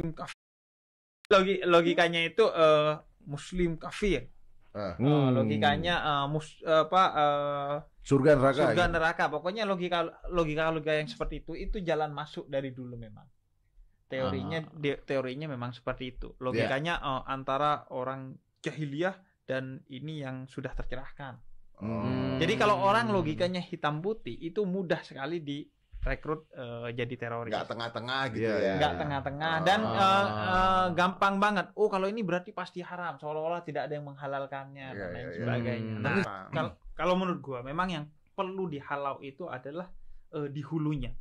kafir. Logikanya itu muslim kafir. Logikanya surga neraka. Surga neraka. Pokoknya logika yang seperti itu jalan masuk dari dulu memang. Teorinya memang seperti itu. Logikanya antara orang jahiliyah dan ini yang sudah tercerahkan. Jadi kalau orang logikanya hitam putih itu mudah sekali direkrut jadi teroris. Nggak tengah-tengah gitu ya. Nggak tengah-tengah dan gampang banget. Oh kalau ini berarti pasti haram. Seolah-olah tidak ada yang menghalalkannya dan lain sebagainya. Nah kalau menurut gua memang yang perlu dihalau itu adalah di hulunya.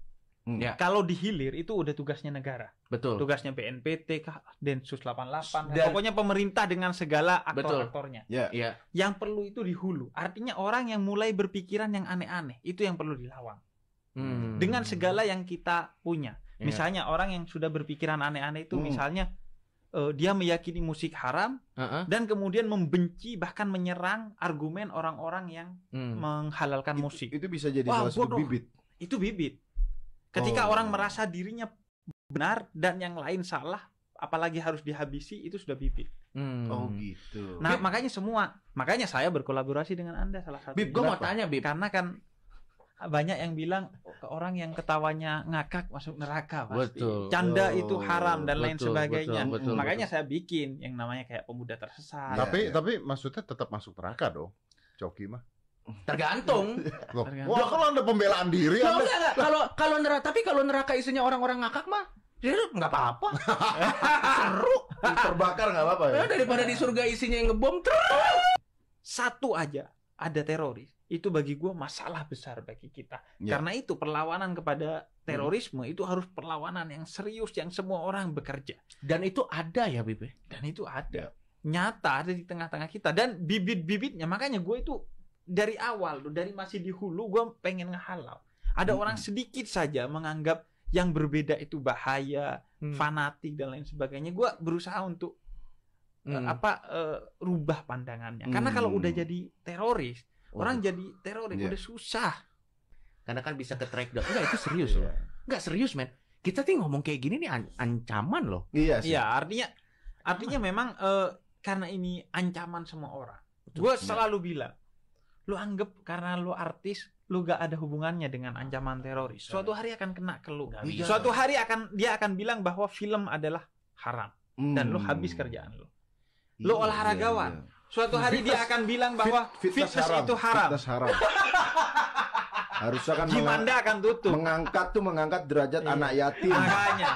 Kalau di hilir itu udah tugasnya negara. Betul. Tugasnya BNPT, Densus 88, pokoknya pemerintah dengan segala aktor-aktornya. Yang perlu itu di hulu. Artinya orang yang mulai berpikiran yang aneh-aneh, itu yang perlu dilawan. Dengan segala yang kita punya. Misalnya orang yang sudah berpikiran aneh-aneh itu misalnya dia meyakini musik haram dan kemudian membenci bahkan menyerang argumen orang-orang yang menghalalkan musik. Itu bisa jadi salah satu bibit. Itu bibit. Ketika orang merasa dirinya benar dan yang lain salah, apalagi harus dihabisi, itu sudah bibit. Oh gitu. Nah, makanya saya berkolaborasi dengan Anda salah satu. Bib, gue mau tanya, Bib. Karena kan banyak yang bilang orang yang ketawanya ngakak masuk neraka pasti. Canda itu haram dan lain sebagainya. Makanya saya bikin yang namanya kayak pemuda tersesat. Tapi maksudnya tetap masuk neraka dong, Coki mah. Tergantung. Wah, kalau Anda pembelaan diri Anda. Kalau neraka, tapi kalau neraka isinya orang-orang ngakak mah, ya nggak apa-apa. Seru. Terbakar nggak apa-apa ya. Daripada di surga isinya yang ngebom. Satu aja ada teroris. Itu bagi gue masalah besar bagi kita. Karena itu perlawanan kepada terorisme itu harus perlawanan yang serius, yang semua orang bekerja. Dan itu ada ya, Bib? Dan itu ada. Nyata ada di tengah-tengah kita. Dan bibit-bibitnya, makanya gue itu dari awal, dari masih di hulu, gue pengen ngehalau. Ada orang sedikit saja menganggap yang berbeda itu bahaya, fanatik dan lain sebagainya. Gue berusaha untuk rubah pandangannya. Karena kalau udah jadi teroris, orang jadi teroris udah susah. Karena kan bisa ke track down. Enggak, itu serius loh. Enggak serius, men. Kita tuh ngomong kayak gini nih ancaman loh. Iya sih. Iya, artinya memang karena ini ancaman semua orang. Gue selalu bilang, lu anggap karena lu artis, lu gak ada hubungannya dengan ancaman teroris. Suatu hari akan kena ke lu. Suatu hari dia akan bilang bahwa film adalah haram dan lu habis kerjaan lu. Lu olahragawan. Suatu hari dia akan bilang bahwa fitness itu haram. Fitness haram. Harusnya kan Gimana akan tutup. Mengangkat derajat anak yatim. Makanya.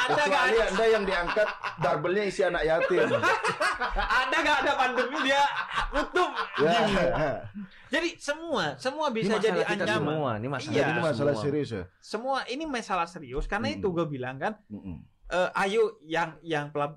Ada gak Anda yang diangkat barbelnya isi anak yatim. Ada gak ada pandemi dia tutup. Jadi semua bisa jadi ancaman. Ini masalah serius ya. Semua ini masalah serius karena itu gue bilang kan. Ayo yang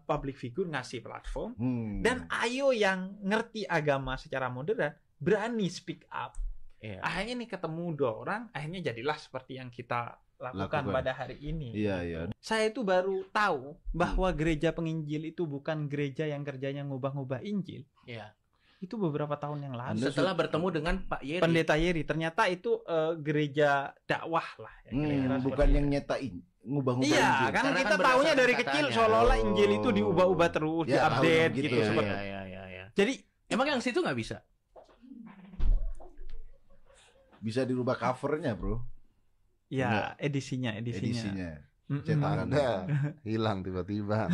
public figure ngasih platform dan ayo yang ngerti agama secara modern berani speak up. Akhirnya nih ketemu dua orang, akhirnya jadilah seperti yang kita lakukan pada hari ini. Iya. Saya itu baru tahu bahwa gereja penginjil itu bukan gereja yang kerjanya ngubah-ngubah Injil. Iya. Itu beberapa tahun yang lalu. Setelah bertemu dengan Pak Yeri. Pendeta Yeri, ternyata itu gereja dakwah lah. Bukan yang nyetain ngubah-ngubah Injil. Injil. Kan kita tahunya dari kecil seolah-olah Injil itu diubah-ubah terus, diupdate gitu. Iya. Jadi emang yang situ nggak bisa? Bisa dirubah covernya, bro. Ya, edisinya. Cetakan hilang tiba-tiba.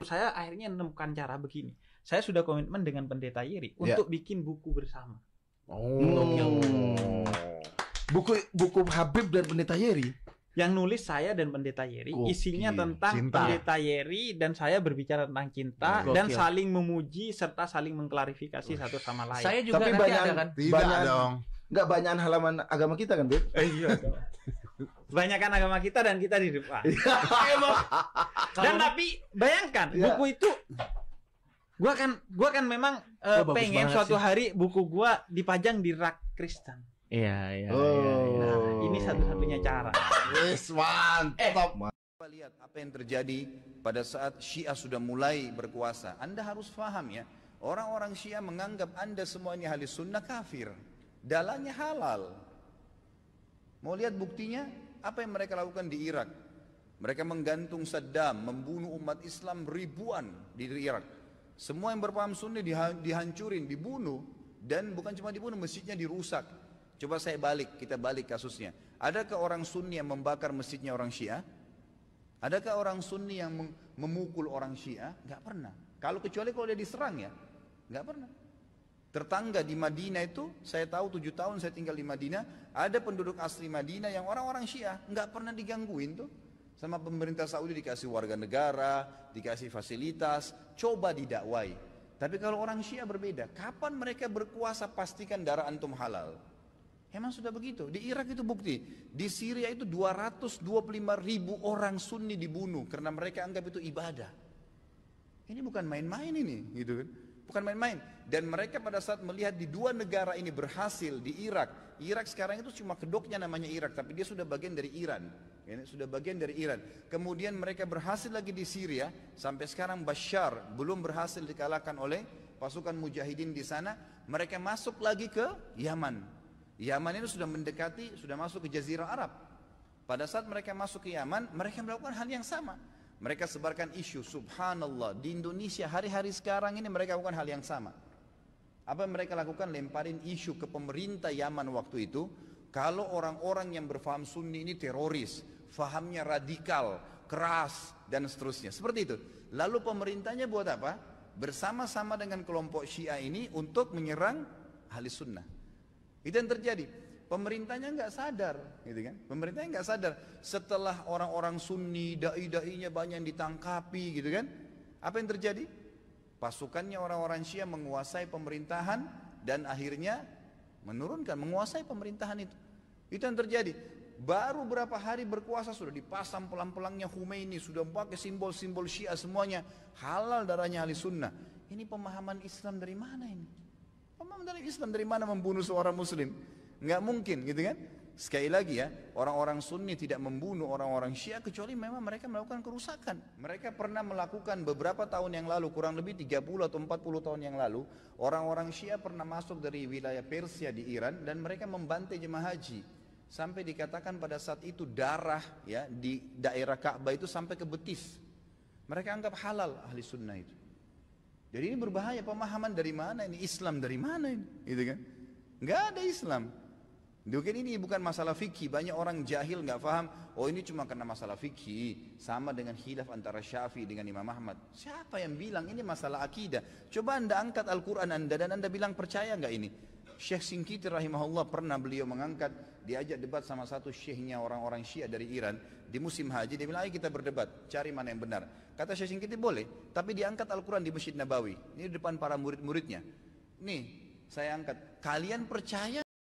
Saya akhirnya menemukan cara begini. Saya sudah komitmen dengan Pendeta Yeri untuk bikin buku bersama. Buku Habib dan Pendeta Yeri. Yang nulis saya dan Pendeta Yeri, isinya tentang cinta. Pendeta Yeri dan saya berbicara tentang cinta dan saling memuji serta saling mengklarifikasi satu sama lain. Saya juga tapi nanti banyak ada kan? Tidak dong. Enggak banyakan halaman agama kita kan, Beb? Iya dong. Banyakan agama kita dan kita di depan. Dan tapi bayangkan buku itu gua kan memang pengen suatu hari buku gua dipajang di rak Kristen. Iya. Nah, ini satu-satunya cara. Yes, mantap. Lihat apa yang terjadi pada saat Syiah sudah mulai berkuasa. Anda harus paham ya, orang-orang Syiah menganggap Anda semua ini ahli sunnah kafir. Dalahnya halal. Mau lihat buktinya? Apa yang mereka lakukan di Irak? Mereka menggantung Saddam, membunuh umat Islam ribuan di Irak. Semua yang berpaham Sunni dihancurin, dibunuh. Dan bukan cuma dibunuh, masjidnya dirusak. Coba kita balik kasusnya. Adakah orang Sunni yang membakar masjidnya orang Syiah? Adakah orang Sunni yang memukul orang Syiah? Gak pernah. Kecuali kalau dia diserang ya, gak pernah. Tetangga di Madinah itu, saya tahu 7 tahun saya tinggal di Madinah, ada penduduk asli Madinah yang orang-orang Syiah, gak pernah digangguin tuh. Sama pemerintah Saudi dikasih warga negara, dikasih fasilitas, coba didakwai. Tapi kalau orang Syiah berbeda, kapan mereka berkuasa pastikan darah antum halal. Emang sudah begitu. Di Irak itu bukti. Di Syria itu 225.000 orang Sunni dibunuh karena mereka anggap itu ibadah. Ini bukan main-main ini, gitu kan? Bukan main-main. Dan mereka pada saat melihat di dua negara ini berhasil di Irak. Irak sekarang itu cuma kedoknya namanya Irak, tapi dia sudah bagian dari Iran. Ini sudah bagian dari Iran. Kemudian mereka berhasil lagi di Syria. Sampai sekarang Bashar belum berhasil dikalahkan oleh pasukan mujahidin di sana. Mereka masuk lagi ke Yaman. Yaman itu sudah mendekati, sudah masuk ke Jazirah Arab. Pada saat mereka masuk ke Yaman, mereka melakukan hal yang sama. Mereka sebarkan isu, subhanallah, di Indonesia hari-hari sekarang ini mereka lakukan hal yang sama. Apa yang mereka lakukan? Lemparin isu ke pemerintah Yaman waktu itu, kalau orang-orang yang berfaham Sunni ini teroris, fahamnya radikal, keras, dan seterusnya. Seperti itu. Lalu pemerintahnya buat apa? Bersama-sama dengan kelompok Syiah ini untuk menyerang ahli sunnah. Itu yang terjadi. Pemerintahnya nggak sadar, gitu kan? Pemerintahnya nggak sadar. Setelah orang-orang Sunni, dai-dainya banyak yang ditangkapi, gitu kan? Apa yang terjadi? Pasukannya orang-orang Syiah menguasai pemerintahan dan akhirnya menguasai pemerintahan itu. Itu yang terjadi. Baru berapa hari berkuasa sudah dipasang pelang-pelangnya Khomeini, sudah pakai simbol-simbol Syiah semuanya. Halal darahnya ahli sunnah. Ini pemahaman Islam dari mana ini? Pemahaman dari Islam dari mana membunuh seorang Muslim? Nggak mungkin, gitu kan? Sekali lagi ya, orang-orang Sunni tidak membunuh orang-orang Syiah kecuali memang mereka melakukan kerusakan. Mereka pernah melakukan beberapa tahun yang lalu, kurang lebih 30 atau 40 tahun yang lalu, orang-orang Syiah pernah masuk dari wilayah Persia di Iran dan mereka membantai jemaah haji. Sampai dikatakan pada saat itu darah ya di daerah Ka'bah itu sampai ke betis. Mereka anggap halal ahli sunnah itu. Jadi ini berbahaya, pemahaman dari mana ini? Islam dari mana ini? Gitu kan? Nggak ada Islam. Mungkin ini bukan masalah fikih. Banyak orang jahil nggak paham. Oh ini cuma karena masalah fikih. Sama dengan khilaf antara Syafi'i dengan Imam Ahmad. Siapa yang bilang ini masalah akidah? Coba anda angkat Al-Quran anda dan anda bilang percaya nggak ini? Syekh Shinqiti rahimahullah pernah beliau mengangkat, diajak debat sama satu syekhnya orang-orang Syiah dari Iran di musim haji. Dia bilang ayo kita berdebat, cari mana yang benar. Kata Syekh Shinqiti boleh, tapi diangkat Al-Quran di Masjid Nabawi. Ini di depan para murid-muridnya. Nih saya angkat, kalian percaya